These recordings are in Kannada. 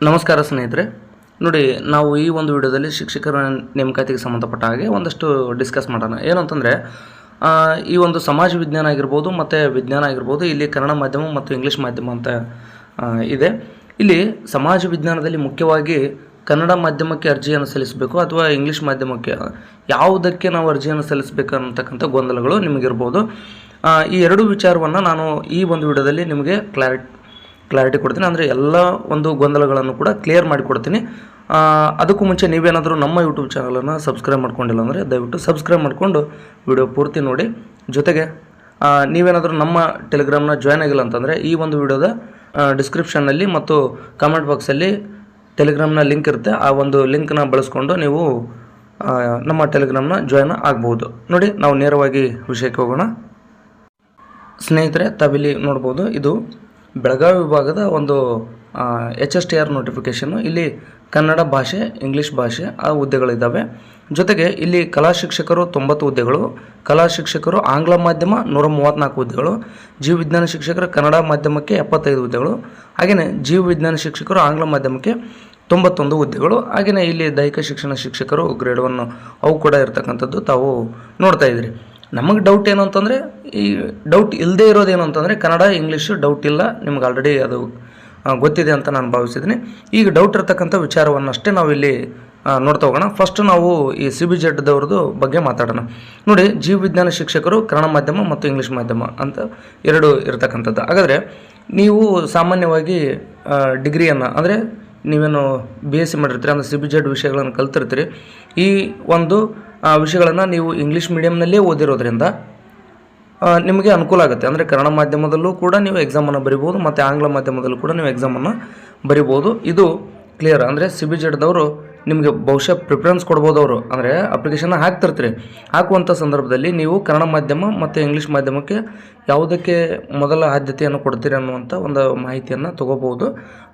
ನಮಸ್ಕಾರ ಸ್ನೇಹಿತರೆ. ನೋಡಿ, ನಾವು ಈ ಒಂದು ವಿಡಿಯೋದಲ್ಲಿ ಶಿಕ್ಷಕರ ನೇಮಕಾತಿಗೆ ಸಂಬಂಧಪಟ್ಟ ಹಾಗೆ ಒಂದಷ್ಟು ಡಿಸ್ಕಸ್ ಮಾಡೋಣ. ಏನಂತಂದರೆ, ಈ ಒಂದು ಸಮಾಜ ವಿಜ್ಞಾನ ಆಗಿರ್ಬೋದು ಮತ್ತು ವಿಜ್ಞಾನ ಆಗಿರ್ಬೋದು, ಇಲ್ಲಿ ಕನ್ನಡ ಮಾಧ್ಯಮ ಮತ್ತು ಇಂಗ್ಲೀಷ್ ಮಾಧ್ಯಮ ಅಂತ ಇದೆ. ಇಲ್ಲಿ ಸಮಾಜ ವಿಜ್ಞಾನದಲ್ಲಿ ಮುಖ್ಯವಾಗಿ ಕನ್ನಡ ಮಾಧ್ಯಮಕ್ಕೆ ಅರ್ಜಿಯನ್ನು ಸಲ್ಲಿಸಬೇಕು ಅಥವಾ ಇಂಗ್ಲೀಷ್ ಮಾಧ್ಯಮಕ್ಕೆ ಯಾವುದಕ್ಕೆ ನಾವು ಅರ್ಜಿಯನ್ನು ಸಲ್ಲಿಸಬೇಕು ಅನ್ನತಕ್ಕಂಥ ಗೊಂದಲಗಳು ನಿಮಗಿರ್ಬೋದು. ಈ ಎರಡು ವಿಚಾರವನ್ನು ನಾನು ಈ ಒಂದು ವಿಡಿಯೋದಲ್ಲಿ ನಿಮಗೆ ಕ್ಲಾರಿಟಿ ಕೊಡ್ತೀನಿ. ಅಂದರೆ ಎಲ್ಲ ಒಂದು ಗೊಂದಲಗಳನ್ನು ಕೂಡ ಕ್ಲಿಯರ್ ಮಾಡಿಕೊಡ್ತೀನಿ. ಅದಕ್ಕೂ ಮುಂಚೆ ನೀವೇನಾದರೂ ನಮ್ಮ ಯೂಟ್ಯೂಬ್ ಚಾನಲನ್ನು ಸಬ್ಸ್ಕ್ರೈಬ್ ಮಾಡ್ಕೊಂಡಿಲ್ಲ ಅಂದರೆ ದಯವಿಟ್ಟು ಸಬ್ಸ್ಕ್ರೈಬ್ ಮಾಡಿಕೊಂಡು ವಿಡಿಯೋ ಪೂರ್ತಿ ನೋಡಿ. ಜೊತೆಗೆ ನೀವೇನಾದರೂ ನಮ್ಮ ಟೆಲಿಗ್ರಾಮ್ನ ಜಾಯ್ನ್ ಆಗಿಲ್ಲ ಅಂತಂದರೆ ಈ ಒಂದು ವಿಡಿಯೋದ ಡಿಸ್ಕ್ರಿಪ್ಷನ್ನಲ್ಲಿ ಮತ್ತು ಕಾಮೆಂಟ್ ಬಾಕ್ಸಲ್ಲಿ ಟೆಲಿಗ್ರಾಮ್ನ ಲಿಂಕ್ ಇರುತ್ತೆ. ಆ ಒಂದು ಲಿಂಕ್ನ ಬಳಸ್ಕೊಂಡು ನೀವು ನಮ್ಮ ಟೆಲಿಗ್ರಾಮ್ನ ಜಾಯ್ನ್ ಆಗ್ಬೋದು. ನೋಡಿ, ನಾವು ನೇರವಾಗಿ ವಿಷಯಕ್ಕೆ ಹೋಗೋಣ. ಸ್ನೇಹಿತರೆ, ತಾವಿಲ್ಲಿ ನೋಡ್ಬೋದು, ಇದು ಬೆಳಗಾವಿ ವಿಭಾಗದ ಒಂದು HSTR ನೋಟಿಫಿಕೇಷನ್ನು. ಇಲ್ಲಿ ಕನ್ನಡ ಭಾಷೆ, ಇಂಗ್ಲೀಷ್ ಭಾಷೆ ಆ ಹುದ್ದೆಗಳಿದ್ದಾವೆ. ಜೊತೆಗೆ ಇಲ್ಲಿ ಕಲಾ ಶಿಕ್ಷಕರು 90 ಹುದ್ದೆಗಳು, ಕಲಾ ಶಿಕ್ಷಕರು ಆಂಗ್ಲ ಮಾಧ್ಯಮ 134 ಹುದ್ದೆಗಳು, ಜೀವ ವಿಜ್ಞಾನ ಶಿಕ್ಷಕರು ಕನ್ನಡ ಮಾಧ್ಯಮಕ್ಕೆ 75 ಹುದ್ದೆಗಳು, ಹಾಗೆಯೇ ಜೀವ ವಿಜ್ಞಾನ ಶಿಕ್ಷಕರು ಆಂಗ್ಲ ಮಾಧ್ಯಮಕ್ಕೆ 91 ಹುದ್ದೆಗಳು. ಹಾಗೆಯೇ ಇಲ್ಲಿ ದೈಹಿಕ ಶಿಕ್ಷಣ ಶಿಕ್ಷಕರು ಗ್ರೇಡ್ 1 ಅವು ಕೂಡ ಇರತಕ್ಕಂಥದ್ದು ತಾವು ನೋಡ್ತಾ ಇದ್ದೀರಿ. ನಮಗೆ ಡೌಟ್ ಏನು ಅಂತಂದರೆ, ಈ ಡೌಟ್ ಇಲ್ಲದೇ ಇರೋದೇನು ಅಂತಂದರೆ ಕನ್ನಡ ಇಂಗ್ಲೀಷು ಡೌಟ್ ಇಲ್ಲ, ನಿಮ್ಗೆ ಆಲ್ರೆಡಿ ಅದು ಗೊತ್ತಿದೆ ಅಂತ ನಾನು ಭಾವಿಸಿದ್ದೀನಿ. ಈಗ ಡೌಟ್ ಇರತಕ್ಕಂಥ ವಿಚಾರವನ್ನಷ್ಟೇ ನಾವಿಲ್ಲಿ ನೋಡ್ತಾ ಹೋಗೋಣ. ಫಸ್ಟ್ ನಾವು ಈ CBZ ಬಗ್ಗೆ ಮಾತಾಡೋಣ. ನೋಡಿ, ಜೀವ ವಿಜ್ಞಾನ ಶಿಕ್ಷಕರು ಕನ್ನಡ ಮಾಧ್ಯಮ ಮತ್ತು ಇಂಗ್ಲೀಷ್ ಮಾಧ್ಯಮ ಅಂತ ಎರಡು ಇರತಕ್ಕಂಥದ್ದು. ಹಾಗಾದರೆ ನೀವು ಸಾಮಾನ್ಯವಾಗಿ ಡಿಗ್ರಿಯನ್ನು ಅಂದರೆ ನೀವೇನು BSc ಮಾಡಿರ್ತೀರಿ, ಅಂದರೆ CBZ ವಿಷಯಗಳನ್ನು ಕಲ್ತಿರ್ತೀರಿ. ಈ ಒಂದು ವಿಷಯಗಳನ್ನು ನೀವು ಇಂಗ್ಲೀಷ್ ಮೀಡಿಯಮ್ನಲ್ಲೇ ಓದಿರೋದ್ರಿಂದ ನಿಮಗೆ ಅನುಕೂಲ ಆಗುತ್ತೆ. ಅಂದರೆ ಕನ್ನಡ ಮಾಧ್ಯಮದಲ್ಲೂ ಕೂಡ ನೀವು ಎಕ್ಸಾಮನ್ನು ಬರಿಬೋದು ಮತ್ತು ಆಂಗ್ಲ ಮಾಧ್ಯಮದಲ್ಲೂ ಕೂಡ ನೀವು ಎಕ್ಸಾಮನ್ನು ಬರಿಬೋದು. ಇದು ಕ್ಲಿಯರ್. ಅಂದರೆ CBZ ನಿಮಗೆ ಬಹುಶಃ ಪ್ರಿಫರೆನ್ಸ್ ಕೊಡ್ಬೋದು. ಅವರು ಅಂದರೆ ಅಪ್ಲಿಕೇಶನ್ನ ಹಾಕ್ತಿರ್ತೀರಿ. ಹಾಕುವಂಥ ಸಂದರ್ಭದಲ್ಲಿ ನೀವು ಕನ್ನಡ ಮಾಧ್ಯಮ ಮತ್ತು ಇಂಗ್ಲೀಷ್ ಮಾಧ್ಯಮಕ್ಕೆ ಯಾವುದಕ್ಕೆ ಮೊದಲ ಆದ್ಯತೆಯನ್ನು ಕೊಡ್ತೀರಿ ಅನ್ನುವಂಥ ಒಂದು ಮಾಹಿತಿಯನ್ನು ತೊಗೋಬೋದು.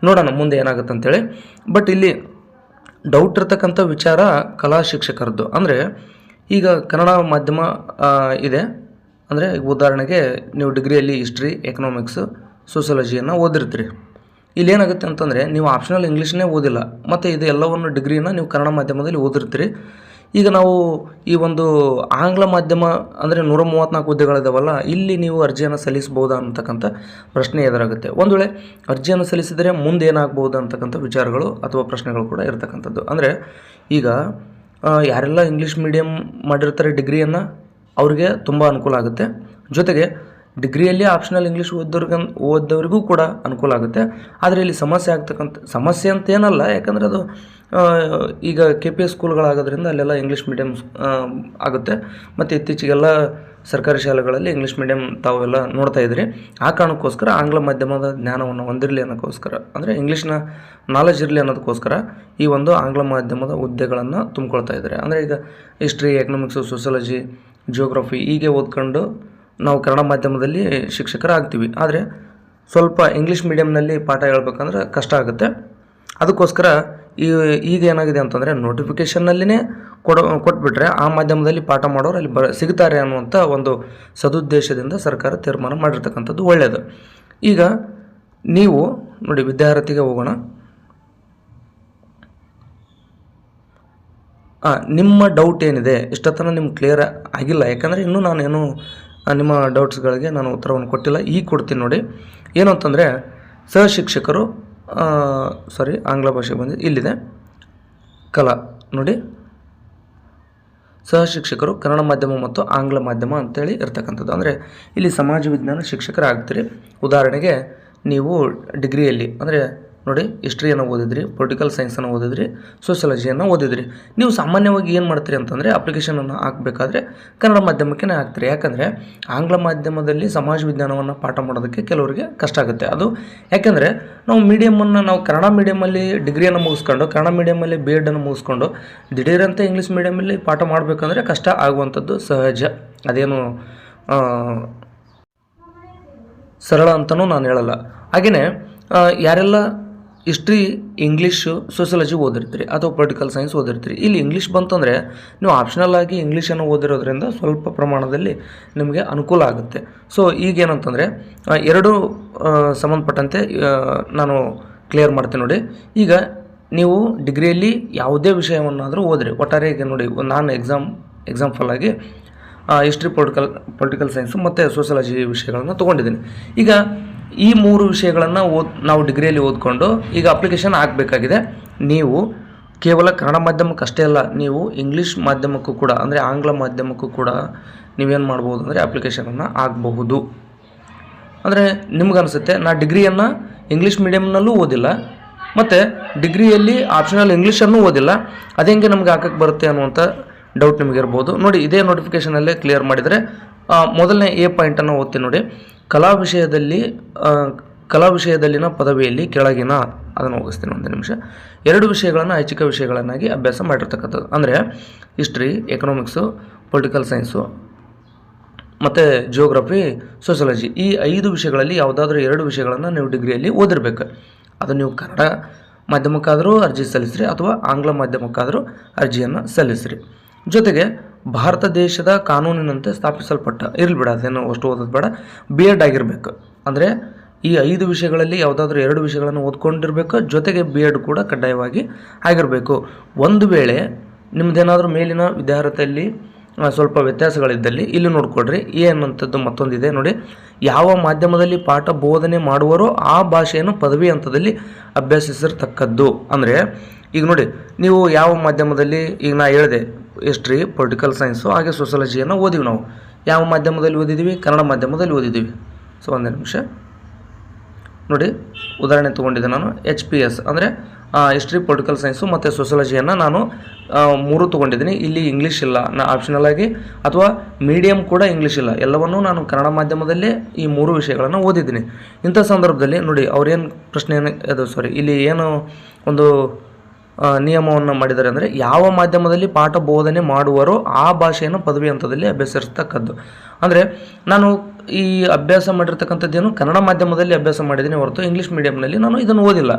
ನೋಡೋಣ ಮುಂದೆ ಏನಾಗುತ್ತೆ ಅಂತೇಳಿ. ಬಟ್ ಇಲ್ಲಿ ಡೌಟ್ ಇರ್ತಕ್ಕಂಥ ವಿಚಾರ ಕಲಾ ಶಿಕ್ಷಕರದ್ದು. ಅಂದರೆ ಈಗ ಕನ್ನಡ ಮಾಧ್ಯಮ ಇದೆ ಅಂದರೆ ಉದಾಹರಣೆಗೆ ನೀವು ಡಿಗ್ರಿಯಲ್ಲಿ ಹಿಸ್ಟ್ರಿ, ಎಕನಾಮಿಕ್ಸು, ಸೋಷಿಯಾಲಜಿಯನ್ನು ಓದಿರ್ತೀರಿ. ಇಲ್ಲೇನಾಗುತ್ತೆ ಅಂತಂದರೆ ನೀವು ಆಪ್ಷನಲ್ ಇಂಗ್ಲೀಷ್ನೇ ಓದಿಲ್ಲ ಮತ್ತು ಇದು ಎಲ್ಲವನ್ನು ಡಿಗ್ರಿನ ನೀವು ಕನ್ನಡ ಮಾಧ್ಯಮದಲ್ಲಿ ಓದಿರ್ತೀರಿ. ಈಗ ನಾವು ಈ ಒಂದು ಆಂಗ್ಲ ಮಾಧ್ಯಮ ಅಂದರೆ 134 ಹುದ್ದೆಗಳಿದಾವಲ್ಲ, ಇಲ್ಲಿ ನೀವು ಅರ್ಜಿಯನ್ನು ಸಲ್ಲಿಸ್ಬೋದಾ ಅಂತಕ್ಕಂಥ ಪ್ರಶ್ನೆ ಎದುರಾಗುತ್ತೆ. ಒಂದು ವೇಳೆ ಅರ್ಜಿಯನ್ನು ಸಲ್ಲಿಸಿದರೆ ಮುಂದೆ ಏನಾಗ್ಬೋದು ಅಂತಕ್ಕಂಥ ವಿಚಾರಗಳು ಅಥವಾ ಪ್ರಶ್ನೆಗಳು ಕೂಡ ಇರತಕ್ಕಂಥದ್ದು. ಅಂದರೆ ಈಗ ಯಾರೆಲ್ಲ ಇಂಗ್ಲೀಷ್ ಮೀಡಿಯಮ್ ಮಾಡಿರ್ತಾರೆ ಡಿಗ್ರಿಯನ್ನು, ಅವ್ರಿಗೆ ತುಂಬ ಅನುಕೂಲ ಆಗುತ್ತೆ. ಜೊತೆಗೆ ಡಿಗ್ರಿಯಲ್ಲಿ ಆಪ್ಷನಲ್ ಇಂಗ್ಲೀಷ್ ಓದೋರಿಗೂ ಕೂಡ ಅನುಕೂಲ ಆಗುತ್ತೆ. ಆದರೆ ಇಲ್ಲಿ ಸಮಸ್ಯೆ ಅಂತೇನಲ್ಲ, ಯಾಕಂದರೆ ಅದು ಈಗ KPS ಸ್ಕೂಲ್ಗಳಾಗೋದ್ರಿಂದ ಅಲ್ಲೆಲ್ಲ ಇಂಗ್ಲೀಷ್ ಮೀಡಿಯಮ್ ಆಗುತ್ತೆ. ಮತ್ತು ಇತ್ತೀಚೆಗೆಲ್ಲ ಸರ್ಕಾರಿ ಶಾಲೆಗಳಲ್ಲಿ ಇಂಗ್ಲೀಷ್ ಮೀಡಿಯಮ್ ತಾವೆಲ್ಲ ನೋಡ್ತಾ ಇದ್ರಿ. ಆ ಕಾರಣಕ್ಕೋಸ್ಕರ ಆಂಗ್ಲ ಮಾಧ್ಯಮದ ಜ್ಞಾನವನ್ನು ಹೊಂದಿರಲಿ ಅನ್ನೋಕ್ಕೋಸ್ಕರ, ಅಂದರೆ ಇಂಗ್ಲೀಷ್ನ ನಾಲೆಜ್ ಇರಲಿ ಅನ್ನೋದಕ್ಕೋಸ್ಕರ ಈ ಒಂದು ಆಂಗ್ಲ ಮಾಧ್ಯಮದ ಹುದ್ದೆಗಳನ್ನು ತುಂಬಿಕೊಳ್ತಾ ಇದ್ದಾರೆ. ಅಂದರೆ ಈಗ ಹಿಸ್ಟ್ರಿ, ಎಕನಾಮಿಕ್ಸು, ಸೋಷಿಯಾಲಜಿ, ಜಿಯೋಗ್ರಫಿ ಹೀಗೆ ಓದ್ಕೊಂಡು ನಾವು ಕನ್ನಡ ಮಾಧ್ಯಮದಲ್ಲಿ ಶಿಕ್ಷಕರಾಗ್ತೀವಿ. ಆದರೆ ಸ್ವಲ್ಪ ಇಂಗ್ಲೀಷ್ ಮೀಡಿಯಮ್ನಲ್ಲಿ ಪಾಠ ಹೇಳ್ಬೇಕಂದ್ರೆ ಕಷ್ಟ ಆಗುತ್ತೆ. ಅದಕ್ಕೋಸ್ಕರ ಈಗ ಏನಾಗಿದೆ ಅಂತಂದರೆ ನೋಟಿಫಿಕೇಷನ್ನಲ್ಲಿನೇ ಕೊಟ್ಬಿಟ್ರೆ ಆ ಮಾಧ್ಯಮದಲ್ಲಿ ಪಾಠ ಮಾಡೋರು ಅಲ್ಲಿ ಸಿಗ್ತಾರೆ ಅನ್ನುವಂಥ ಒಂದು ಸದುದ್ದೇಶದಿಂದ ಸರ್ಕಾರ ತೀರ್ಮಾನ ಮಾಡಿರ್ತಕ್ಕಂಥದ್ದು ಒಳ್ಳೆಯದು. ಈಗ ನೀವು ನೋಡಿ, ವಿದ್ಯಾರ್ಥಿಗೆ ಹೋಗೋಣ. ನಿಮ್ಮ ಡೌಟ್ ಏನಿದೆ ಇಷ್ಟೊತ್ತನ ನಿಮ್ಗೆ ಕ್ಲಿಯರ್ ಆಗಿಲ್ಲ, ಯಾಕಂದರೆ ಇನ್ನೂ ನಾನೇನು ನಿಮ್ಮ ಡೌಟ್ಸ್ಗಳಿಗೆ ನಾನು ಉತ್ತರವನ್ನು ಕೊಟ್ಟಿಲ್ಲ. ಈಗ ಕೊಡ್ತೀನಿ ನೋಡಿ. ಏನು ಅಂತಂದರೆ ಸಹಶಿಕ್ಷಕರು ಆಂಗ್ಲ ಭಾಷೆ ಬಂದಿದೆ, ಇಲ್ಲಿದೆ ಕಲಾ. ನೋಡಿ, ಸಹಶಿಕ್ಷಕರು ಕನ್ನಡ ಮಾಧ್ಯಮ ಮತ್ತು ಆಂಗ್ಲ ಮಾಧ್ಯಮ ಅಂತೇಳಿ ಇರ್ತಕ್ಕಂಥದ್ದು. ಅಂದರೆ ಇಲ್ಲಿ ಸಮಾಜ ವಿಜ್ಞಾನ ಶಿಕ್ಷಕರಾಗ್ತೀರಿ. ಉದಾಹರಣೆಗೆ ನೀವು ಡಿಗ್ರಿಯಲ್ಲಿ ಅಂದರೆ ನೋಡಿ, ಹಿಸ್ಟ್ರಿಯನ್ನು ಓದಿದ್ರಿ, ಪೊಲಿಟಿಕಲ್ ಸೈನ್ಸನ್ನು ಓದಿದ್ರಿ, ಸೋಷಿಯಾಲಜಿಯನ್ನು ಓದಿದ್ರಿ. ನೀವು ಸಾಮಾನ್ಯವಾಗಿ ಏನು ಮಾಡ್ತೀರಿ ಅಂತಂದರೆ ಅಪ್ಲಿಕೇಶನನ್ನು ಹಾಕಬೇಕಾದ್ರೆ ಕನ್ನಡ ಮಾಧ್ಯಮಕ್ಕೆ ಹಾಕ್ತೀರಿ. ಯಾಕಂದರೆ ಆಂಗ್ಲ ಮಾಧ್ಯಮದಲ್ಲಿ ಸಮಾಜ ವಿಜ್ಞಾನವನ್ನು ಪಾಠ ಮಾಡೋದಕ್ಕೆ ಕೆಲವರಿಗೆ ಕಷ್ಟ ಆಗುತ್ತೆ. ಅದು ಯಾಕೆಂದರೆ ನಾವು ಕನ್ನಡ ಮೀಡಿಯಮಲ್ಲಿ ಡಿಗ್ರಿಯನ್ನು ಮುಗಿಸ್ಕೊಂಡು ಕನ್ನಡ ಮೀಡಿಯಮಲ್ಲಿ BEd ಮುಗಿಸ್ಕೊಂಡು ದಿಢೀರಂತೆ ಇಂಗ್ಲೀಷ್ ಮೀಡಿಯಮಲ್ಲಿ ಪಾಠ ಮಾಡಬೇಕಂದ್ರೆ ಕಷ್ಟ ಆಗುವಂಥದ್ದು ಸಹಜ. ಅದೇನು ಸರಳ ಅಂತಲೂ ನಾನು ಹೇಳಲ್ಲ. ಹಾಗೆಯೇ ಯಾರೆಲ್ಲ ಹಿಸ್ಟ್ರಿ, ಇಂಗ್ಲೀಷು, ಸೋಷಿಯಾಲಜಿ ಓದಿರ್ತೀರಿ ಅಥವಾ ಪೊಲಿಟಿಕಲ್ ಸೈನ್ಸ್ ಓದಿರ್ತೀರಿ, ಇಲ್ಲಿ ಇಂಗ್ಲೀಷ್ ಬಂತಂದರೆ ನೀವು ಆಪ್ಷನಲ್ ಆಗಿ ಇಂಗ್ಲೀಷನ್ನು ಓದಿರೋದ್ರಿಂದ ಸ್ವಲ್ಪ ಪ್ರಮಾಣದಲ್ಲಿ ನಿಮಗೆ ಅನುಕೂಲ ಆಗುತ್ತೆ. ಸೊ ಈಗೇನಂತಂದರೆ ಎರಡು ಸಂಬಂಧಪಟ್ಟಂತೆ ನಾನು ಕ್ಲಿಯರ್ ಮಾಡ್ತೀನಿ ನೋಡಿ. ಈಗ ನೀವು ಡಿಗ್ರಿಯಲ್ಲಿ ಯಾವುದೇ ವಿಷಯವನ್ನಾದರೂ ಓದ್ರಿ, ಒಟ್ಟಾರೆ ಈಗ ನೋಡಿ ನಾನು ಎಕ್ಸಾಂಪಲ್ ಆಗಿ ಹಿಸ್ಟ್ರಿ, ಪೊಲಿಟಿಕಲ್ ಸೈನ್ಸು ಮತ್ತು ಸೋಷಿಯಾಲಜಿ ವಿಷಯಗಳನ್ನು ತೊಗೊಂಡಿದ್ದೀನಿ. ಈಗ ಈ 3 ವಿಷಯಗಳನ್ನು ನಾವು ಡಿಗ್ರಿಯಲ್ಲಿ ಓದ್ಕೊಂಡು ಈಗ ಅಪ್ಲಿಕೇಶನ್ ಹಾಕಬೇಕಾಗಿದೆ. ನೀವು ಕೇವಲ ಕನ್ನಡ ಮಾಧ್ಯಮಕ್ಕೆ ಅಷ್ಟೇ ಅಲ್ಲ, ನೀವು ಇಂಗ್ಲೀಷ್ ಮಾಧ್ಯಮಕ್ಕೂ ಕೂಡ ಅಂದರೆ ಆಂಗ್ಲ ಮಾಧ್ಯಮಕ್ಕೂ ಕೂಡ ನೀವೇನು ಮಾಡ್ಬೋದು ಅಂದರೆ ಅಪ್ಲಿಕೇಶನನ್ನು ಹಾಕಬಹುದು. ಅಂದರೆ ನಿಮ್ಗನ್ಸುತ್ತೆ ನಾ ಡಿಗ್ರಿಯನ್ನು ಇಂಗ್ಲೀಷ್ ಮೀಡಿಯಮ್ನಲ್ಲೂ ಓದಿಲ್ಲ ಮತ್ತು ಡಿಗ್ರಿಯಲ್ಲಿ ಆಪ್ಷನಲ್ ಇಂಗ್ಲೀಷನ್ನು ಓದಿಲ್ಲ, ಅದು ಹೆಂಗೆ ನಮ್ಗೆ ಹಾಕಕ್ಕೆ ಬರುತ್ತೆ ಅನ್ನುವಂಥ ಡೌಟ್ ನಿಮಗಿರ್ಬೋದು. ನೋಡಿ, ಇದೇ ನೋಟಿಫಿಕೇಷನಲ್ಲೇ ಕ್ಲಿಯರ್ ಮಾಡಿದರೆ ಮೊದಲನೇ ಎ ಪಾಯಿಂಟನ್ನು ಓದ್ತೀನಿ ನೋಡಿ. ಕಲಾ ವಿಷಯದಲ್ಲಿನ ಪದವಿಯಲ್ಲಿ ಕೆಳಗಿನ ಅದನ್ನು ಹೋಗಿಸ್ತೀನಿ ಒಂದು ನಿಮಿಷ. 2 ವಿಷಯಗಳನ್ನು ಐಚ್ಛಿಕ ವಿಷಯಗಳನ್ನಾಗಿ ಅಭ್ಯಾಸ ಮಾಡಿರ್ತಕ್ಕಂಥದ್ದು ಅಂದರೆ ಹಿಸ್ಟ್ರಿ, ಎಕನಾಮಿಕ್ಸು, ಪೊಲಿಟಿಕಲ್ ಸೈನ್ಸು ಮತ್ತು ಜಿಯೋಗ್ರಫಿ, ಸೋಷಿಯಾಲಜಿ. ಈ 5 ವಿಷಯಗಳಲ್ಲಿ ಯಾವುದಾದ್ರೂ 2 ವಿಷಯಗಳನ್ನು ನೀವು ಡಿಗ್ರಿಯಲ್ಲಿ ಓದಿರಬೇಕು. ಅದು ನೀವು ಕನ್ನಡ ಮಾಧ್ಯಮಕ್ಕಾದರೂ ಅರ್ಜಿ ಸಲ್ಲಿಸ್ರಿ ಅಥವಾ ಆಂಗ್ಲ ಮಾಧ್ಯಮಕ್ಕಾದರೂ ಅರ್ಜಿಯನ್ನು ಸಲ್ಲಿಸ್ರಿ. ಜೊತೆಗೆ ಭಾರತ ದೇಶದ ಕಾನೂನಿನಂತೆ ಸ್ಥಾಪಿಸಲ್ಪಟ್ಟ ಇರಲಿ ಬಿಡ, ಅದೇನೋ ಅಷ್ಟು ಓದೋದು ಬೇಡ, B.Ed ಆಗಿರಬೇಕು. ಅಂದರೆ ಈ 5 ವಿಷಯಗಳಲ್ಲಿ ಯಾವುದಾದ್ರೂ 2 ವಿಷಯಗಳನ್ನು ಓದ್ಕೊಂಡಿರಬೇಕು, ಜೊತೆಗೆ B.Ed ಕೂಡ ಕಡ್ಡಾಯವಾಗಿ ಆಗಿರಬೇಕು. ಒಂದು ವೇಳೆ ನಿಮ್ಮದೇನಾದರೂ ಮೇಲಿನ ವಿದ್ಯಾರ್ಹತೆಯಲ್ಲಿ ಸ್ವಲ್ಪ ವ್ಯತ್ಯಾಸಗಳಿದ್ದಲ್ಲಿ ಇಲ್ಲಿ ನೋಡ್ಕೊಡ್ರಿ. ಏನಂಥದ್ದು ಮತ್ತೊಂದಿದೆ ನೋಡಿ. ಯಾವ ಮಾಧ್ಯಮದಲ್ಲಿ ಪಾಠ ಬೋಧನೆ ಮಾಡುವರೋ ಆ ಭಾಷೆಯನ್ನು ಪದವಿ ಹಂತದಲ್ಲಿ ಅಭ್ಯಸಿಸಿರ್ತಕ್ಕದ್ದು. ಅಂದರೆ ಈಗ ನೋಡಿ, ನೀವು ಯಾವ ಮಾಧ್ಯಮದಲ್ಲಿ, ಈಗ ನಾ ಹೇಳಿದೆ ಹಿಸ್ಟ್ರಿ, ಪೊಲಿಟಿಕಲ್ ಸೈನ್ಸು ಹಾಗೆ ಸೋಷಿಯಾಲಜಿಯನ್ನು ಓದಿವಿ. ನಾವು ಯಾವ ಮಾಧ್ಯಮದಲ್ಲಿ ಓದಿದ್ದೀವಿ? ಕನ್ನಡ ಮಾಧ್ಯಮದಲ್ಲಿ ಓದಿದ್ದೀವಿ. ಸೊ ಒಂದೇ ನಿಮಿಷ ನೋಡಿ, ಉದಾಹರಣೆ ತೊಗೊಂಡಿದ್ದೆ ನಾನು. HPS ಅಂದರೆ ಹಿಸ್ಟ್ರಿ, ಪೊಲಿಟಿಕಲ್ ಸೈನ್ಸು ಮತ್ತು ಸೋಷಿಯಾಲಜಿಯನ್ನು ನಾನು 3 ತೊಗೊಂಡಿದ್ದೀನಿ. ಇಲ್ಲಿ ಇಂಗ್ಲೀಷ್ ಇಲ್ಲ, ನಾ ಆಪ್ಷನಲ್ ಆಗಿ, ಅಥವಾ ಮೀಡಿಯಮ್ ಕೂಡ ಇಂಗ್ಲೀಷ್ ಇಲ್ಲ, ಎಲ್ಲವನ್ನೂ ನಾನು ಕನ್ನಡ ಮಾಧ್ಯಮದಲ್ಲೇ ಈ 3 ವಿಷಯಗಳನ್ನು ಓದಿದ್ದೀನಿ. ಇಂಥ ಸಂದರ್ಭದಲ್ಲಿ ನೋಡಿ ಅವ್ರೇನು ಇಲ್ಲಿ ಏನು ಒಂದು ನಿಯಮವನ್ನು ಮಾಡಿದ್ದಾರೆ ಅಂದರೆ ಯಾವ ಮಾಧ್ಯಮದಲ್ಲಿ ಪಾಠ ಬೋಧನೆ ಮಾಡುವರೋ ಆ ಭಾಷೆಯನ್ನು ಪದವಿ ಹಂತದಲ್ಲಿ ಅಭ್ಯಸಿರ್ತಕ್ಕದ್ದು. ಅಂದರೆ ನಾನು ಈ ಅಭ್ಯಾಸ ಮಾಡಿರ್ತಕ್ಕಂಥದ್ದೇನು ಕನ್ನಡ ಮಾಧ್ಯಮದಲ್ಲಿ ಅಭ್ಯಾಸ ಮಾಡಿದ್ದೀನಿ ಹೊರತು ಇಂಗ್ಲೀಷ್ ಮೀಡಿಯಮ್ನಲ್ಲಿ ನಾನು ಇದನ್ನು ಓದಿಲ್ಲ.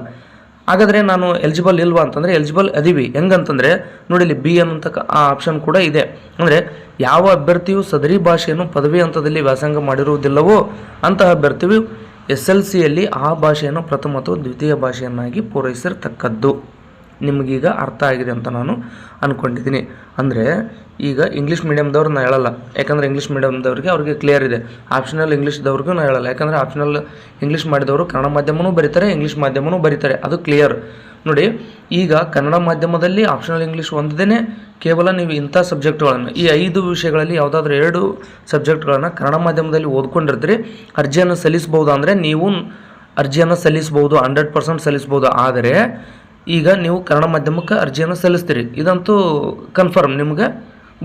ಹಾಗಾದರೆ ನಾನು ಎಲಿಜಿಬಲ್ ಇಲ್ವಾ ಅಂತಂದರೆ ಎಲಿಜಿಬಲ್ ಅದೀವಿ. ಹೆಂಗಂತಂದರೆ ನೋಡಿ, ಇಲ್ಲಿ B ಅನ್ನೋಂಥ ಆ ಆಪ್ಷನ್ ಕೂಡ ಇದೆ. ಅಂದರೆ ಯಾವ ಅಭ್ಯರ್ಥಿಯು ಸದರಿ ಭಾಷೆಯನ್ನು ಪದವಿ ಹಂತದಲ್ಲಿ ವ್ಯಾಸಂಗ ಮಾಡಿರುವುದಿಲ್ಲವೋ ಅಂತಹ ಅಭ್ಯರ್ಥಿಯು SLCಯಲ್ಲಿ ಆ ಭಾಷೆಯನ್ನು ಪ್ರಥಮ ಅಥವಾ ದ್ವಿತೀಯ ಭಾಷೆಯನ್ನಾಗಿ ಪೂರೈಸಿರ್ತಕ್ಕದ್ದು. ನಿಮಗೀಗ ಅರ್ಥ ಆಗಿದೆ ಅಂತ ನಾನು ಅಂದ್ಕೊಂಡಿದ್ದೀನಿ. ಅಂದರೆ ಈಗ ಇಂಗ್ಲೀಷ್ ಮೀಡಿಯಮ್ದವ್ರು ನಾನು ಹೇಳಲ್ಲ, ಯಾಕಂದರೆ ಇಂಗ್ಲೀಷ್ ಮೀಡಿಯಮ್ದವ್ರಿಗೆ ಅವ್ರಿಗೆ ಕ್ಲಿಯರ್ ಇದೆ. ಆಪ್ಷನಲ್ ಇಂಗ್ಲೀಷ್ದವ್ರಿಗೂ ನಾನು ಹೇಳಲ್ಲ, ಯಾಕಂದರೆ ಆಪ್ಷನಲ್ ಇಂಗ್ಲೀಷ್ ಮಾಡಿದವರು ಕನ್ನಡ ಮಾಧ್ಯಮನೂ ಬರೀತಾರೆ, ಇಂಗ್ಲೀಷ್ ಮಾಧ್ಯಮನೂ ಬರೀತಾರೆ, ಅದು ಕ್ಲಿಯರ್. ನೋಡಿ, ಈಗ ಕನ್ನಡ ಮಾಧ್ಯಮದಲ್ಲಿ ಆಪ್ಷನಲ್ ಇಂಗ್ಲೀಷ್ ಒಂದೇ ಕೇವಲ ನೀವು ಇಂಥ ಸಬ್ಜೆಕ್ಟ್ಗಳನ್ನು ಈ 5 ವಿಷಯಗಳಲ್ಲಿ ಯಾವುದಾದ್ರೂ 2 ಸಬ್ಜೆಕ್ಟ್ಗಳನ್ನು ಕನ್ನಡ ಮಾಧ್ಯಮದಲ್ಲಿ ಓದ್ಕೊಂಡಿರ್ತೀರಿ, ಅರ್ಜಿಯನ್ನು ಸಲ್ಲಿಸ್ಬೋದು. ಅಂದರೆ ನೀವು ಅರ್ಜಿಯನ್ನು ಸಲ್ಲಿಸ್ಬೋದು, 100% ಸಲ್ಲಿಸ್ಬೋದು. ಆದರೆ ಈಗ ನೀವು ಕನ್ನಡ ಮಾಧ್ಯಮಕ್ಕೆ ಅರ್ಜಿಯನ್ನು ಸಲ್ಲಿಸ್ತೀರಿ, ಇದಂತೂ ಕನ್ಫರ್ಮ್, ನಿಮ್ಗೆ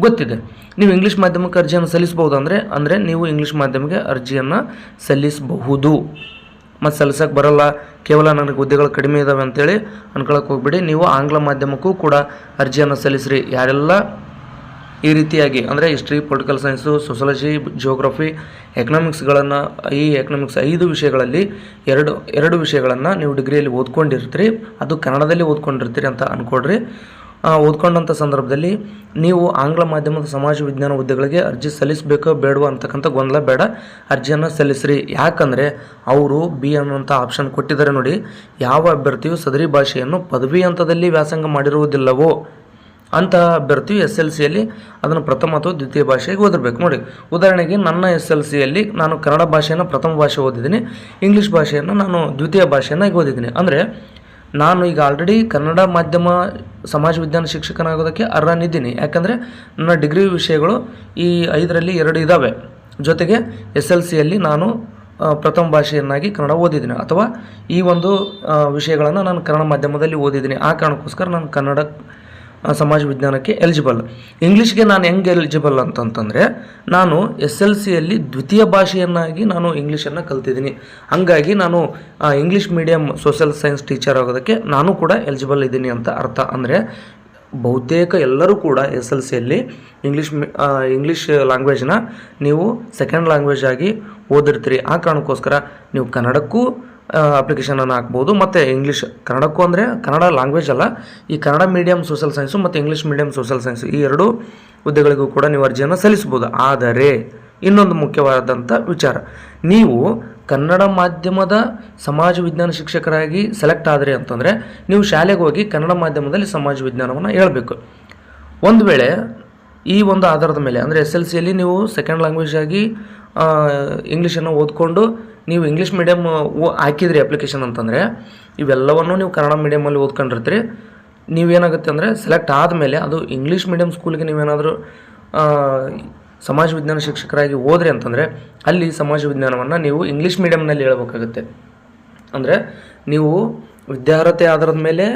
ಗೊತ್ತಿದೆ. ನೀವು ಇಂಗ್ಲೀಷ್ ಮಾಧ್ಯಮಕ್ಕೆ ಅರ್ಜಿಯನ್ನು ಸಲ್ಲಿಸ್ಬೋದು. ಅಂದರೆ ನೀವು ಇಂಗ್ಲೀಷ್ ಮಾಧ್ಯಮಕ್ಕೆ ಅರ್ಜಿಯನ್ನು ಸಲ್ಲಿಸಬಹುದು. ಮತ್ತು ಸಲ್ಲಿಸೋಕ್ಕೆ ಬರೋಲ್ಲ, ಕೇವಲ ನನಗೆ ಹುದ್ದೆಗಳು ಕಡಿಮೆ ಇದ್ದಾವೆ ಅಂತೇಳಿ ಅನ್ಕೊಳಕ್ಕೆ ಹೋಗ್ಬಿಡಿ. ನೀವು ಆಂಗ್ಲ ಮಾಧ್ಯಮಕ್ಕೂ ಕೂಡ ಅರ್ಜಿಯನ್ನು ಸಲ್ಲಿಸ್ರಿ. ಯಾರೆಲ್ಲ ಈ ರೀತಿಯಾಗಿ ಅಂದರೆ history, political science, sociology, geography, ಎಕನಾಮಿಕ್ಸ್ಗಳನ್ನು, ಈ ಎಕನಾಮಿಕ್ಸ್ 5 ವಿಷಯಗಳಲ್ಲಿ 2 ವಿಷಯಗಳನ್ನು ನೀವು ಡಿಗ್ರಿಯಲ್ಲಿ ಓದ್ಕೊಂಡಿರ್ತೀರಿ, ಅದು ಕನ್ನಡದಲ್ಲಿ ಓದ್ಕೊಂಡಿರ್ತೀರಿ ಅಂತ ಅಂದ್ಕೊಡ್ರಿ. ಓದ್ಕೊಂಡಂಥ ಸಂದರ್ಭದಲ್ಲಿ ನೀವು ಆಂಗ್ಲ ಮಾಧ್ಯಮದ ಸಮಾಜ ವಿಜ್ಞಾನ ಹುದ್ದೆಗಳಿಗೆ ಅರ್ಜಿ ಸಲ್ಲಿಸಬೇಕೋ ಬೇಡವೋ ಅಂತಕ್ಕಂಥ ಗೊಂದಲ ಬೇಡ, ಅರ್ಜಿಯನ್ನು ಸಲ್ಲಿಸ್ರಿ. ಯಾಕಂದರೆ ಅವರು B ಅನ್ನುವಂಥ ಆಪ್ಷನ್ ಕೊಟ್ಟಿದ್ದಾರೆ ನೋಡಿ. ಯಾವ ಅಭ್ಯರ್ಥಿಯು ಸದರಿ ಭಾಷೆಯನ್ನು ಪದವಿ ಹಂತದಲ್ಲಿ ವ್ಯಾಸಂಗ ಮಾಡಿರುವುದಿಲ್ಲವೋ ಅಂತಹ ಅಭ್ಯರ್ಥಿಯು SLCಯಲ್ಲಿ ಅದನ್ನು ಪ್ರಥಮ ಅಥವಾ ದ್ವಿತೀಯ ಭಾಷೆಗೆ ಓದಿರಬೇಕು. ನೋಡಿ, ಉದಾಹರಣೆಗೆ ನನ್ನ SLCಯಲ್ಲಿ ನಾನು ಕನ್ನಡ ಭಾಷೆಯನ್ನು ಪ್ರಥಮ ಭಾಷೆ ಓದಿದ್ದೀನಿ, ಇಂಗ್ಲೀಷ್ ಭಾಷೆಯನ್ನು ನಾನು ದ್ವಿತೀಯ ಭಾಷೆಯನ್ನಾಗಿ ಓದಿದ್ದೀನಿ. ಅಂದರೆ ನಾನು ಈಗ ಆಲ್ರೆಡಿ ಕನ್ನಡ ಮಾಧ್ಯಮ ಸಮಾಜ ವಿಜ್ಞಾನ ಶಿಕ್ಷಕನಾಗೋದಕ್ಕೆ ಅರ್ಹನಿದ್ದೀನಿ. ಯಾಕಂದರೆ ನನ್ನ ಡಿಗ್ರಿ ವಿಷಯಗಳು ಈ 5ರಲ್ಲಿ 2 ಇದ್ದಾವೆ. ಜೊತೆಗೆ SLCಯಲ್ಲಿ ನಾನು ಪ್ರಥಮ ಭಾಷೆಯನ್ನಾಗಿ ಕನ್ನಡ ಓದಿದ್ದೀನಿ, ಅಥವಾ ಈ ಒಂದು ವಿಷಯಗಳನ್ನು ನಾನು ಕನ್ನಡ ಮಾಧ್ಯಮದಲ್ಲಿ ಓದಿದ್ದೀನಿ. ಆ ಕಾರಣಕ್ಕೋಸ್ಕರ ನಾನು ಕನ್ನಡ ಸಮಾಜ ವಿಜ್ಞಾನಕ್ಕೆ ಎಲಿಜಿಬಲ್. ಇಂಗ್ಲೀಷ್ಗೆ ನಾನು ಹೆಂಗೆ ಎಲಿಜಿಬಲ್ ಅಂತಂತಂದರೆ ನಾನು SLCಯಲ್ಲಿ ದ್ವಿತೀಯ ಭಾಷೆಯನ್ನಾಗಿ ನಾನು ಇಂಗ್ಲೀಷನ್ನು ಕಲ್ತಿದ್ದೀನಿ. ಹಾಗಾಗಿ ನಾನು English medium social science teacher ಆಗೋದಕ್ಕೆ ನಾನು ಕೂಡ ಎಲಿಜಿಬಲ್ ಇದ್ದೀನಿ ಅಂತ ಅರ್ಥ. ಅಂದರೆ ಬಹುತೇಕ ಎಲ್ಲರೂ ಕೂಡ SLCಯಲ್ಲಿ ಇಂಗ್ಲೀಷ್ ಲ್ಯಾಂಗ್ವೇಜ್ನ ನೀವು ಸೆಕೆಂಡ್ ಲ್ಯಾಂಗ್ವೇಜ್ ಆಗಿ ಓದಿರ್ತೀರಿ. ಆ ಕಾರಣಕ್ಕೋಸ್ಕರ ನೀವು ಕನ್ನಡಕ್ಕೂ ಅಪ್ಲಿಕೇಶನನ್ನು ಹಾಕ್ಬೋದು, ಮತ್ತು ಕನ್ನಡಕ್ಕೂ ಅಂದರೆ ಕನ್ನಡ ಲ್ಯಾಂಗ್ವೇಜ್ ಅಲ್ಲ, ಈ ಕನ್ನಡ ಮೀಡಿಯಮ್ ಸೋಷಿಯಲ್ ಸೈನ್ಸು ಮತ್ತು ಇಂಗ್ಲೀಷ್ ಮೀಡಿಯಮ್ ಸೋಷಿಯಲ್ ಸೈನ್ಸು ಈ 2 ಹುದ್ದೆಗಳಿಗೂ ಕೂಡ ನೀವು ಅರ್ಜಿಯನ್ನು ಸಲ್ಲಿಸ್ಬೋದು. ಆದರೆ ಇನ್ನೊಂದು ಮುಖ್ಯವಾದಂಥ ವಿಚಾರ, ನೀವು ಕನ್ನಡ ಮಾಧ್ಯಮದ ಸಮಾಜ ವಿಜ್ಞಾನ ಶಿಕ್ಷಕರಾಗಿ ಸೆಲೆಕ್ಟ್ ಆದರೆ ಅಂತಂದರೆ ನೀವು ಶಾಲೆಗೆ ಹೋಗಿ ಕನ್ನಡ ಮಾಧ್ಯಮದಲ್ಲಿ ಸಮಾಜ ವಿಜ್ಞಾನವನ್ನು ಹೇಳ್ಬೇಕು. ಒಂದು ವೇಳೆ ಈ ಒಂದು ಆಧಾರದ ಮೇಲೆ ಅಂದರೆ SLCಯಲ್ಲಿ ನೀವು ಸೆಕೆಂಡ್ ಲ್ಯಾಂಗ್ವೇಜ್ ಆಗಿ ಇಂಗ್ಲೀಷನ್ನು ಓದ್ಕೊಂಡು ನೀವು ಇಂಗ್ಲೀಷ್ ಮೀಡಿಯಮ್ ಹಾಕಿದ್ರಿ ಅಪ್ಲಿಕೇಶನ್ ಅಂತಂದರೆ ಇವೆಲ್ಲವನ್ನು ನೀವು ಕನ್ನಡ ಮೀಡಿಯಮಲ್ಲಿ ಓದ್ಕೊಂಡಿರ್ತೀರಿ. ನೀವೇನಾಗುತ್ತೆ ಅಂದರೆ ಸೆಲೆಕ್ಟ್ ಆದಮೇಲೆ ಅದು ಇಂಗ್ಲೀಷ್ ಮೀಡಿಯಮ್ ಸ್ಕೂಲ್ಗೆ ನೀವೇನಾದರೂ ಸಮಾಜ ವಿಜ್ಞಾನ ಶಿಕ್ಷಕರಾಗಿ ಹೋದ್ರಿ ಅಂತಂದರೆ ಅಲ್ಲಿ ಸಮಾಜ ವಿಜ್ಞಾನವನ್ನು ನೀವು ಇಂಗ್ಲೀಷ್ ಮೀಡಿಯಮ್ನಲ್ಲಿ ಹೇಳ್ಬೇಕಾಗುತ್ತೆ. ಅಂದರೆ ನೀವು ವಿದ್ಯಾರ್ಹತೆ ಆಧಾರದ ಮೇಲೆ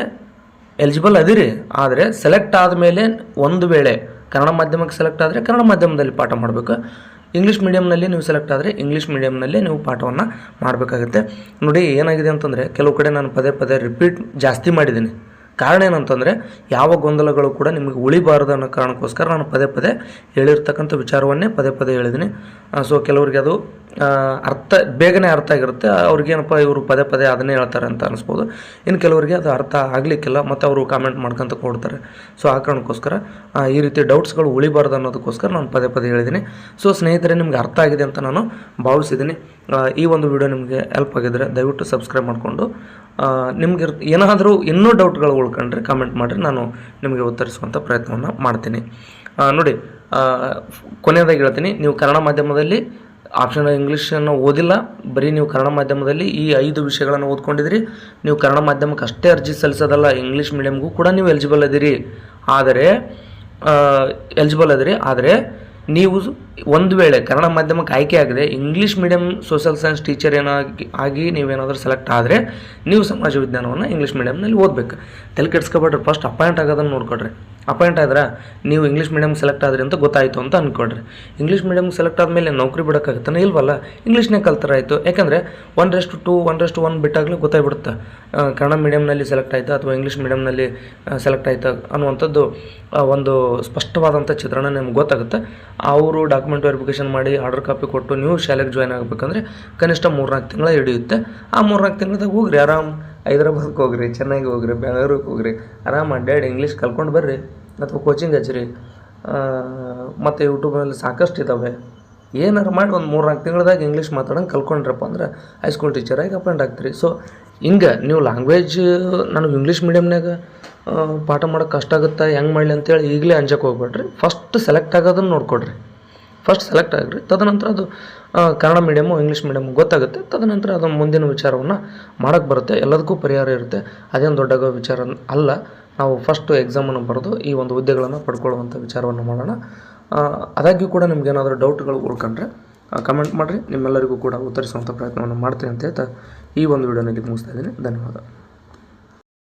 ಎಲಿಜಿಬಲ್ ಅದಿರಿ, ಆದರೆ ಸೆಲೆಕ್ಟ್ ಆದಮೇಲೆ ಒಂದು ವೇಳೆ ಕನ್ನಡ ಮಾಧ್ಯಮಕ್ಕೆ ಸೆಲೆಕ್ಟ್ ಆದರೆ ಕನ್ನಡ ಮಾಧ್ಯಮದಲ್ಲಿ ಪಾಠ ಮಾಡಬೇಕು. ಇಂಗ್ಲೀಷ್ ಮೀಡಿಯಮ್ನಲ್ಲಿ ನೀವು ಸೆಲೆಕ್ಟ್ ಆದರೆ ಇಂಗ್ಲೀಷ್ ಮೀಡಿಯಮ್ನಲ್ಲೇ ನೀವು ಪಾಠವನ್ನು ಮಾಡಬೇಕಾಗುತ್ತೆ. ನೋಡಿ ಏನಾಗಿದೆ ಅಂತಂದರೆ ಕೆಲವು ಕಡೆ ನಾನು ಪದೇ ಪದೇ ರಿಪೀಟ್ ಜಾಸ್ತಿ ಮಾಡಿದ್ದೀನಿ. ಕಾರಣ ಏನಂತಂದರೆ ಯಾವ ಗೊಂದಲಗಳು ಕೂಡ ನಿಮಗೆ ಉಳಿಬಾರದು ಅನ್ನೋ ಕಾರಣಕ್ಕೋಸ್ಕರ ನಾನು ಪದೇ ಪದೇ ಹೇಳಿರ್ತಕ್ಕಂಥ ವಿಚಾರವನ್ನೇ ಪದೇ ಪದೇ ಹೇಳಿದ್ದೀನಿ. ಸೊ ಕೆಲವರಿಗೆ ಅದು ಬೇಗನೆ ಅರ್ಥ ಆಗಿರುತ್ತೆ, ಅವ್ರಿಗೇನಪ್ಪ ಇವರು ಪದೇ ಪದೇ ಅದನ್ನೇ ಹೇಳ್ತಾರೆ ಅಂತ ಅನಿಸ್ಬೋದು. ಇನ್ನು ಕೆಲವರಿಗೆ ಅದು ಅರ್ಥ ಆಗಲಿಕ್ಕಿಲ್ಲ ಮತ್ತು ಅವರು ಕಾಮೆಂಟ್ ಮಾಡ್ಕೊತ ಕೊಡ್ತಾರೆ. ಸೊ ಆ ಕಾರಣಕ್ಕೋಸ್ಕರ ಈ ರೀತಿ ಡೌಟ್ಸ್ಗಳು ಉಳಿಬಾರ್ದು ಅನ್ನೋದಕ್ಕೋಸ್ಕರ ನಾನು ಪದೇ ಪದೇ ಹೇಳಿದ್ದೀನಿ. ಸೊ ಸ್ನೇಹಿತರೆ, ನಿಮಗೆ ಅರ್ಥ ಆಗಿದೆ ಅಂತ ನಾನು ಭಾವಿಸಿದ್ದೀನಿ. ಈ ಒಂದು ವಿಡಿಯೋ ನಿಮಗೆ ಹೆಲ್ಪ್ ಆಗಿದ್ದರೆ ದಯವಿಟ್ಟು ಸಬ್ಸ್ಕ್ರೈಬ್ ಮಾಡಿಕೊಂಡು ನಿಮಗೆ ಏನಾದರೂ ಇನ್ನೂ ಡೌಟ್ಗಳು ಉಳ್ಕೊಂಡ್ರೆ ಕಾಮೆಂಟ್ ಮಾಡಿರಿ, ನಾನು ನಿಮಗೆ ಉತ್ತರಿಸುವಂಥ ಪ್ರಯತ್ನವನ್ನು ಮಾಡ್ತೀನಿ. ನೋಡಿ, ಕೊನೆಯದಾಗಿ ಹೇಳ್ತೀನಿ, ನೀವು ಕನ್ನಡ ಮಾಧ್ಯಮದಲ್ಲಿ ಆಪ್ಷನ್ ಇಂಗ್ಲೀಷನ್ನು ಓದಿಲ್ಲ, ಬರೀ ನೀವು ಕನ್ನಡ ಮಾಧ್ಯಮದಲ್ಲಿ ಈ 5 ವಿಷಯಗಳನ್ನು ಓದ್ಕೊಂಡಿದ್ದೀರಿ. ನೀವು ಕನ್ನಡ ಮಾಧ್ಯಮಕ್ಕೆ ಅಷ್ಟೇ ಅರ್ಜಿ ಸಲ್ಲಿಸೋದಲ್ಲ, ಇಂಗ್ಲೀಷ್ ಮೀಡಿಯಮ್ಗೂ ಕೂಡ ನೀವು ಎಲಿಜಿಬಲ್ ಅದಿರಿ. ಆದರೆ ನೀವು ಒಂದು ವೇಳೆ ಕನ್ನಡ ಮಾಧ್ಯಮಕ್ಕೆ ಆಯ್ಕೆ ಆಗಿದೆ English medium social science teacher ಆಗಿ ನೀವೇನಾದರೂ ಸೆಲೆಕ್ಟ್ ಆದರೆ ನೀವು ಸಮಾಜ ವಿಜ್ಞಾನವನ್ನು ಇಂಗ್ಲೀಷ್ ಮೀಡಿಯಮ್ನಲ್ಲಿ ಓದಬೇಕು. ತಲೆ ಕೆಡಿಸ್ಕೊಬೇಡ್ರಿ, ಫಸ್ಟ್ ಅಪಾಯಿಂಟ್ ಆಗೋದನ್ನು ನೋಡ್ಕೊಡ್ರಿ. ಅಪಾಯಿಂಟ್ ಆದ್ರೆ ನೀವು ಇಂಗ್ಲೀಷ್ ಮೀಡಿಯಮ್ ಸೆಲೆಕ್ಟ್ ಆದ್ರಿ ಅಂತ ಗೊತ್ತಾಯಿತು ಅಂತ ಅಂದ್ಕೊಡ್ರಿ. ಇಂಗ್ಲೀಷ್ ಮೀಡಿಯಮ್ ಸೆಲೆಕ್ಟ್ ಆದಮೇಲೆ ನೌಕರಿ ಬಿಡೋಕ್ಕಾಗುತ್ತಾನೆ? ಇಲ್ವಲ್ಲ, ಇಂಗ್ಲೀಷ್ನೇ ಕಲ್ತರ ಆಯಿತು. ಯಾಕಂದರೆ 1:2 1:1 ಬಿಟ್ಟಾಗಲೇ ಗೊತ್ತಾಗ್ಬಿಡುತ್ತೆ ಕನ್ನಡ ಮೀಡಿಯಮ್ನಲ್ಲಿ ಸೆಲೆಕ್ಟ್ ಆಯಿತಾ ಅಥವಾ ಇಂಗ್ಲೀಷ್ ಮೀಡಿಯಮ್ನಲ್ಲಿ ಸೆಲೆಕ್ಟ್ ಆಯಿತಾ ಅನ್ನುವಂಥದ್ದು ಒಂದು ಸ್ಪಷ್ಟವಾದಂಥ ಚಿತ್ರಣ ನಿಮ್ಗೆ ಗೊತ್ತಾಗುತ್ತೆ. ಅವರು ಡಾಕ್ಯುಮೆಂಟ್ ವೆರಿಫಿಕೇಷನ್ ಮಾಡಿ ಆರ್ಡರ್ ಕಾಪಿ ಕೊಟ್ಟು ನೀವು ಶಾಲೆಗೆ ಜಾಯ್ನ್ ಆಗಬೇಕಂದ್ರೆ ಕನಿಷ್ಠ 3-4 ತಿಂಗಳ ಹಿಡಿಯುತ್ತೆ. ಆ 3-4 ತಿಂಗಳದಾಗ ಹೋಗ್ರಿ, ಆರಾಮ್ ಹೈದ್ರಾಬಾದ್ಗೆ ಹೋಗ್ರಿ, ಚೆನ್ನೈಗೆ ಹೋಗ್ರಿ, ಬೆಂಗಳೂರಿಗೆ ಹೋಗ್ರಿ, ಆರಾಮ್ ಅಡ್ಡಾಡಿ ಇಂಗ್ಲೀಷ್ ಕಲ್ಕೊಂಡು ಬರ್ರಿ, ಅಥವಾ ಕೋಚಿಂಗ್ ಹಚ್ಚಿರಿ. ಮತ್ತು ಯೂಟ್ಯೂಬ್ನಲ್ಲಿ ಸಾಕಷ್ಟು ಇದ್ದಾವೆ. ಏನಾರು ಮಾಡಿ ಒಂದು 3-4 ತಿಂಗಳದಾಗ ಇಂಗ್ಲೀಷ್ ಮಾತಾಡೋಂಗೆ ಕಲ್ಕೊಂಡ್ರಪ್ಪ ಅಂದ್ರೆ ಹೈಸ್ಕೂಲ್ ಟೀಚರಾಗಿ ಅಪಾಯಿಂಟ್ ಆಗ್ತೀರಿ. ಸೊ ಹಿಂಗೆ ನೀವು ಲ್ಯಾಂಗ್ವೇಜ್ ನನಗೆ ಇಂಗ್ಲೀಷ್ ಮೀಡಿಯಮ್ನಾಗ ಪಾಠ ಮಾಡೋಕ್ಕೆ ಕಷ್ಟ ಆಗುತ್ತೆ, ಹೆಂಗೆ ಮಾಡಲಿ ಅಂತೇಳಿ ಈಗಲೇ ಅಂಜಕ್ಕೆ ಹೋಗ್ಬೇಡ್ರಿ. ಫಸ್ಟ್ ಸೆಲೆಕ್ಟ್ ಆಗೋದನ್ನು ನೋಡ್ಕೊಡ್ರಿ. ಫಸ್ಟ್ ಸೆಲೆಕ್ಟ್ ಆಗಿರಿ, ತದನಂತರ ಅದು ಕನ್ನಡ ಮೀಡಿಯಮು ಇಂಗ್ಲೀಷ್ ಮೀಡಿಯಮು ಗೊತ್ತಾಗುತ್ತೆ. ತದನಂತರ ಅದು ಮುಂದಿನ ವಿಚಾರವನ್ನು ಮಾಡೋಕ್ಕೆ ಬರುತ್ತೆ. ಎಲ್ಲದಕ್ಕೂ ಪರಿಹಾರ ಇರುತ್ತೆ, ಅದೇನು ದೊಡ್ಡ ವಿಚಾರ ಅಲ್ಲ. ನಾವು ಫಸ್ಟು ಎಕ್ಸಾಮನ್ನು ಬರೆದು ಈ ಒಂದು ಹುದ್ದೆಗಳನ್ನು ಪಡ್ಕೊಳ್ಳುವಂಥ ವಿಚಾರವನ್ನು ಮಾಡೋಣ. ಅದಾಗ್ಯೂ ಕೂಡ ನಿಮ್ಗೇನಾದರೂ ಡೌಟ್ಗಳು ಉಳ್ಕೊಂಡ್ರೆ ಕಮೆಂಟ್ ಮಾಡಿರಿ, ನಿಮ್ಮೆಲ್ಲರಿಗೂ ಕೂಡ ಉತ್ತರಿಸುವಂಥ ಪ್ರಯತ್ನವನ್ನು ಮಾಡ್ತೀನಿ ಅಂತ ಹೇಳ್ತಾ ಈ ಒಂದು ವಿಡಿಯೋನಲ್ಲಿ ಮುಗಿಸ್ತಾ ಇದ್ದೀನಿ. ಧನ್ಯವಾದ.